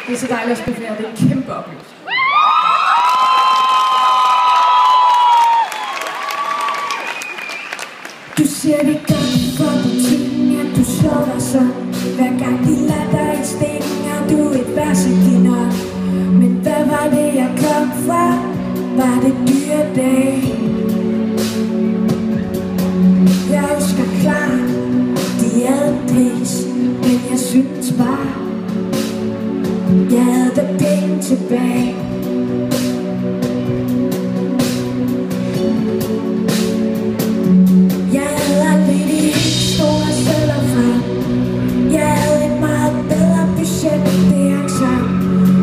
Det er så dejligt at spille flere, det er en kæmpe oplevelse. Du siger det godt for de ting, at du slår dig så. Hver gang de lader dig i stikken, har du et vers i din hånd. Men hvad var det, jeg kom fra? Var det dyre dage? Jeg husker klart, de havde en pris, men jeg synes bare, jeg havde da penge tilbage. Jeg havde aldrig de store sædler frem. Jeg havde et meget bedre budget end det jeg sang.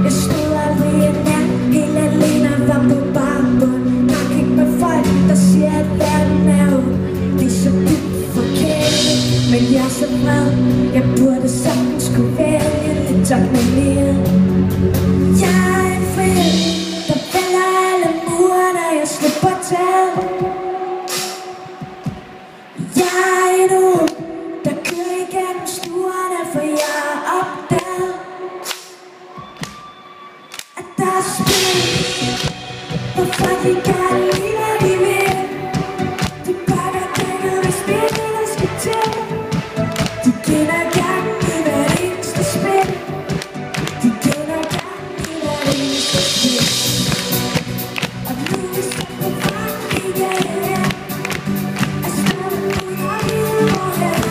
Jeg stod aldrig en nat, helt alene og var på barbund. Nok ikke med folk, der siger, at verden er jo det er så dybt forkert. Men jeg er så vred, jeg burde sagtens kunne vælge lidt taknemmelighed. Jeg er en frihed, der fælder alle murene, jeg slipper taget. Jeg er en ung, der kører igennem stuerne, for jeg har opdaget, at der er spil. Hvorfor de gør lige, hvad de vil. De pakker dækket, hvis spillet der skal til. De kender gangen i hvert eneste spil. De kender gangen i hvert eneste spil. Og nu er vi sat på fangen igen. Jeg står ud og livet hvorhen.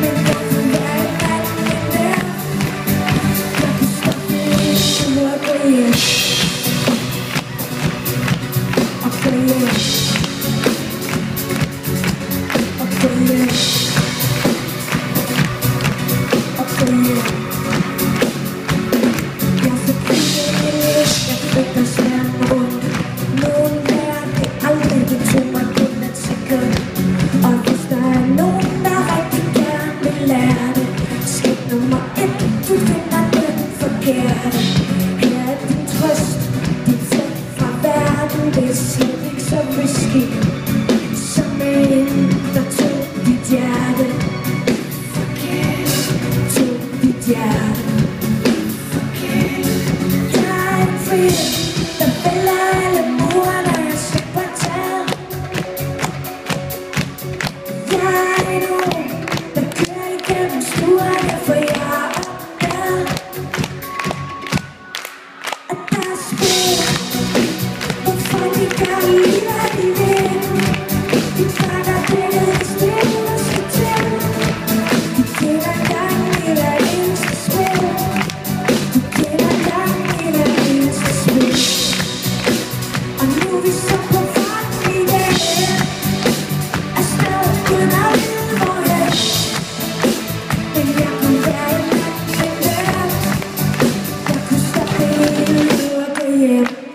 Men jeg vil være en mand end der. Jeg kan stoppe det, og gå hjem. Og gå hjem. Og gå hjem. Og gå hjem. Jeg er så krig, jeg frygter svært rundt. Nogen lærer det aldrig, det tog mig kun et sekund. Og hvis der er nogen, der rigtig gerne vil lære det, skridt nummer 1, du finder den forkerte. Her er din trøst, din flugt fra verden, det er slet ikke så risky. Som en, der tog dit hjerte. Tog dit hjerte. Jeg er en frihed, der fælder alle murene, jeg slipper taget. Jeg er en ung, der kører igennem stuerne, for jeg har opdaget, at der er spil. Hvorfor de gør lige, hvad de vil. De pakker dækket, hvis spillet der skal til. De kender gangen i hvert eneste spil. De kender gangen i hvert eneste spil. Og nu er vi så på fangen igen. Er stadig uden at vide hvorhen. Men jeg kunne være en mand end der. Jeg kunne stoppe det hele og gå hjem.